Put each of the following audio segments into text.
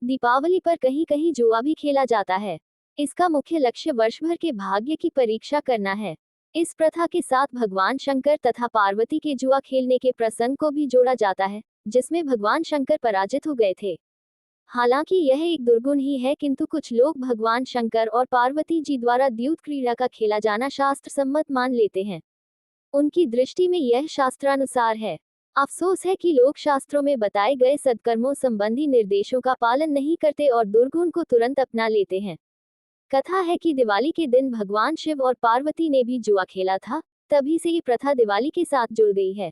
दीपावली पर कहीं कहीं जुआ भी खेला जाता है। इसका मुख्य लक्ष्य वर्ष भर के भाग्य की परीक्षा करना है। इस प्रथा के साथ भगवान शंकर तथा पार्वती के जुआ खेलने के प्रसंग को भी जोड़ा जाता है, जिसमें भगवान शंकर पराजित हो गए थे। हालांकि यह एक दुर्गुण ही है, किंतु कुछ लोग भगवान शंकर और पार्वती जी द्वारा द्यूत क्रीड़ा का खेला जाना शास्त्र सम्मत मान लेते हैं। उनकी दृष्टि में यह शास्त्रानुसार है। अफसोस है कि लोग शास्त्रों में बताए गए सद्कर्मों संबंधी निर्देशों का पालन नहीं करते और दुर्गुण को तुरंत अपना लेते हैं। कथा है कि दिवाली के दिन भगवान शिव और पार्वती ने भी जुआ खेला था, तभी से ये प्रथा दिवाली के साथ जुड़ गई है।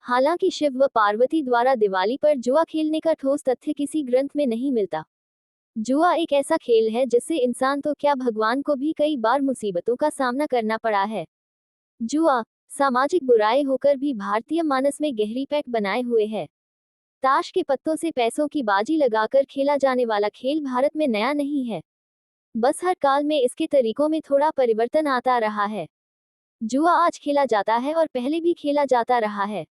हालांकि शिव व पार्वती द्वारा दिवाली पर जुआ खेलने का ठोस तथ्य किसी ग्रंथ में नहीं मिलता। जुआ एक ऐसा खेल है जिससे इंसान तो क्या, भगवान को भी कई बार मुसीबतों का सामना करना पड़ा है। जुआ सामाजिक बुराई होकर भी भारतीय मानस में गहरी पैठ बनाए हुए है। ताश के पत्तों से पैसों की बाजी लगाकर खेला जाने वाला खेल भारत में नया नहीं है। बस हर काल में इसके तरीकों में थोड़ा परिवर्तन आता रहा है। जुआ आज खेला जाता है और पहले भी खेला जाता रहा है।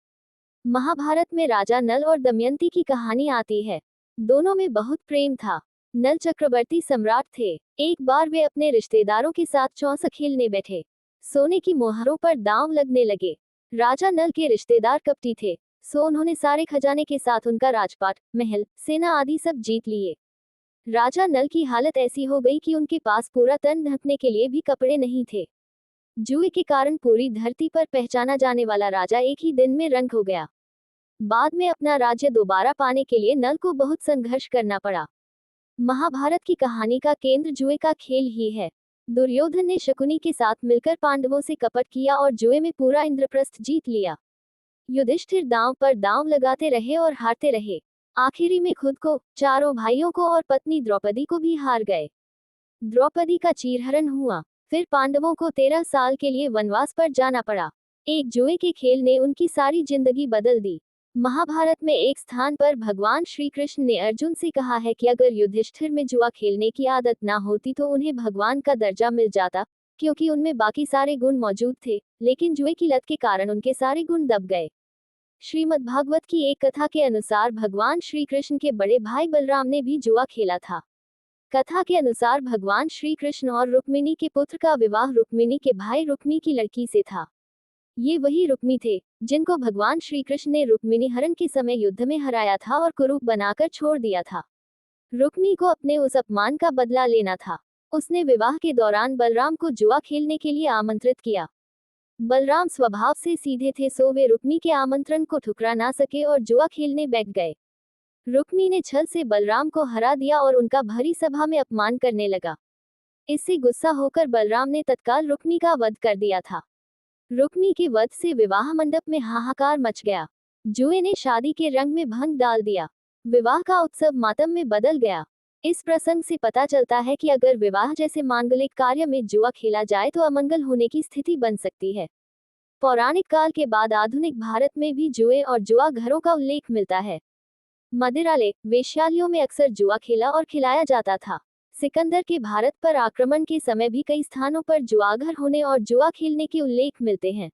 महाभारत में राजा नल और दमयंती की कहानी आती है। दोनों में बहुत प्रेम था। नल चक्रवर्ती सम्राट थे। एक बार वे अपने रिश्तेदारों के साथ चौंस खेलने बैठे। सोने की मोहरों पर दांव लगने लगे। राजा नल के रिश्तेदार कपटी थे, सो उन्होंने सारे खजाने के साथ उनका राजपाट, महल, सेना आदि सब जीत लिए। राजा नल की हालत ऐसी हो गई कि उनके पास पूरा तन ढकने के लिए भी कपड़े नहीं थे। जुए के कारण पूरी धरती पर पहचाना जाने वाला राजा एक ही दिन में रंक हो गया। बाद में अपना राज्य दोबारा पाने के लिए नल को बहुत संघर्ष करना पड़ा। महाभारत की कहानी का केंद्र जुए का खेल ही है। दुर्योधन ने शकुनी के साथ मिलकर पांडवों से कपट किया और जुए में पूरा इंद्रप्रस्थ जीत लिया। युधिष्ठिर दांव पर दांव लगाते रहे और हारते रहे। आखिरी में खुद को, चारों भाइयों को और पत्नी द्रौपदी को भी हार गए। द्रौपदी का चीरहरण हुआ। फिर पांडवों को 13 साल के लिए वनवास पर जाना पड़ा। एक जुए के खेल ने उनकी सारी जिंदगी बदल दी। महाभारत में एक स्थान पर भगवान श्री कृष्ण ने अर्जुन से कहा है कि अगर युधिष्ठिर में जुआ खेलने की आदत ना होती तो उन्हें भगवान का दर्जा मिल जाता, क्योंकि उनमें बाकी सारे गुण मौजूद थे, लेकिन जुए की लत के कारण उनके सारे गुण दब गए। श्रीमद्भागवत की एक कथा के अनुसार भगवान श्री कृष्ण के बड़े भाई बलराम ने भी जुआ खेला था। कथा के अनुसार भगवान श्री कृष्ण और रुक्मिणी के पुत्र का विवाह रुक्मिणी के भाई रुक्मी की लड़की से था। ये वही रुक्मी थे जिनको भगवान श्री कृष्ण ने रुक्मिणी हरण के समय युद्ध में हराया था और कुरूप बनाकर छोड़ दिया था। रुक्मी को अपने उस अपमान का बदला लेना था। उसने विवाह के दौरान बलराम को जुआ खेलने के लिए आमंत्रित किया। बलराम स्वभाव से सीधे थे, सो वे रुक्मी के आमंत्रण को ठुकरा ना सके और जुआ खेलने बैठ गए। रुक्मी ने छल से बलराम को हरा दिया और उनका भरी सभा में अपमान करने लगा। इससे गुस्सा होकर बलराम ने तत्काल रुक्मी का वध कर दिया था। रुक्मी के वध से विवाह मंडप में हाहाकार मच गया। जुए ने शादी के रंग में भंग डाल दिया। विवाह का उत्सव मातम में बदल गया। इस प्रसंग से पता चलता है कि अगर विवाह जैसे मांगलिक कार्य में जुआ खेला जाए तो अमंगल होने की स्थिति बन सकती है। पौराणिक काल के बाद आधुनिक भारत में भी जुए और जुआ घरों का उल्लेख मिलता है। मदिरालय, वेश्यालयों में अक्सर जुआ खेला और खिलाया जाता था। सिकंदर के भारत पर आक्रमण के समय भी कई स्थानों पर जुआघर होने और जुआ खेलने के उल्लेख मिलते हैं।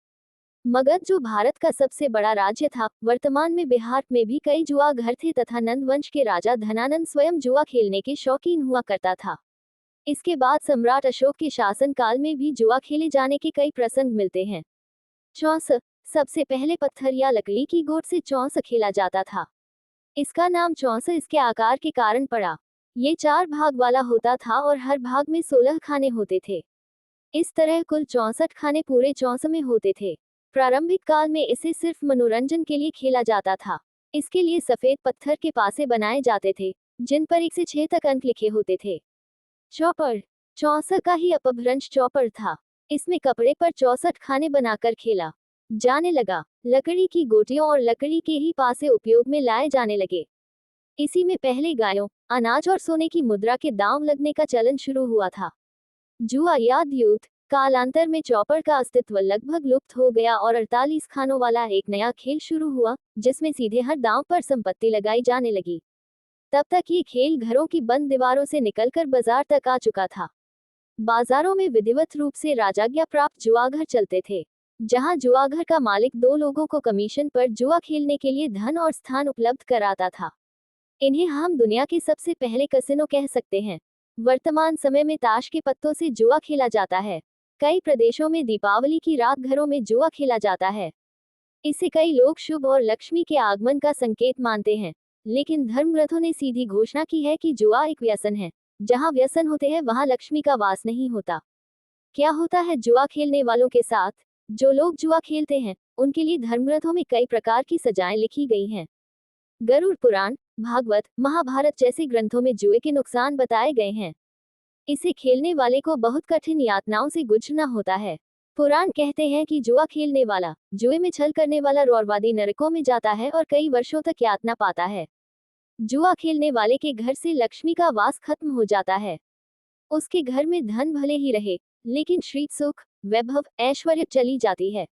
मगध, जो भारत का सबसे बड़ा राज्य था, वर्तमान में बिहार में भी कई जुआ घर थे तथा नंद वंश के राजा धनानंद स्वयं जुआ खेलने के शौकीन हुआ करता था। इसके बाद सम्राट अशोक के शासनकाल में भी जुआ खेले जाने के कई प्रसंग मिलते हैं। चौंस, सबसे पहले पत्थर या लकड़ी की गोट से चौंस खेला जाता था। इसका नाम चौंस इसके आकार के कारण पड़ा। ये 4 भाग वाला होता था और हर भाग में 16 खाने होते थे। इस तरह कुल 64 खाने पूरे चौंस में होते थे। प्रारंभिक काल में इसे सिर्फ मनोरंजन के लिए खेला जाता था। इसके लिए सफेद पत्थर के पासे बनाए जाते थे, जिन पर 1 से 6 तक अंक लिखे होते थे। चौपर, चौंस का ही अपभ्रंश चौपर था। इसमें कपड़े पर 64 खाने बनाकर खेला जाने लगा। लकड़ी की गोटियों और लकड़ी के ही पासे उपयोग में लाए जाने लगे। इसी में पहले गायों, अनाज और सोने की मुद्रा के दांव लगने का चलन शुरू हुआ था। जुआ या द्यूत कालांतर में चौपर का अस्तित्व लगभग लुप्त हो गया और 48 खानों वाला एक नया खेल शुरू हुआ, जिसमें सीधे हर दांव पर संपत्ति लगाई जाने लगी। तब तक ये खेल घरों की बंद दीवारों से निकलकर बाजार तक आ चुका था। बाजारों में विधिवत रूप से राजाज्ञा प्राप्त जुआघर चलते थे, जहां जुआघर का मालिक 2 लोगों को कमीशन पर जुआ खेलने के लिए धन और स्थान उपलब्ध कराता था। इन्हें हम दुनिया के सबसे पहले कसिनो कह सकते हैं। वर्तमान समय में ताश के पत्तों से जुआ खेला जाता है। कई प्रदेशों में दीपावली की रात घरों में जुआ खेला जाता है। इसे कई लोग शुभ और लक्ष्मी के आगमन का संकेत मानते हैं। लेकिन धर्मग्रंथों ने सीधी घोषणा की है कि जुआ एक व्यसन है। जहां व्यसन होते हैं वहां लक्ष्मी का वास नहीं होता। क्या होता है जुआ खेलने वालों के साथ? जो लोग जुआ खेलते हैं उनके लिए धर्मग्रंथों में कई प्रकार की सजाएं लिखी गई हैं। गरुड़ पुराण, भागवत, महाभारत जैसे ग्रंथों में जुए के नुकसान बताए गए हैं। इसे खेलने वाले को बहुत कठिन यातनाओं से गुजरना होता है। पुराण कहते हैं कि जुआ खेलने वाला, जुए में छल करने वाला रौरवादी नरकों में जाता है और कई वर्षों तक यातना पाता है। जुआ खेलने वाले के घर से लक्ष्मी का वास खत्म हो जाता है। उसके घर में धन भले ही रहे, लेकिन श्री सुख, वैभव, ऐश्वर्य चली जाती है।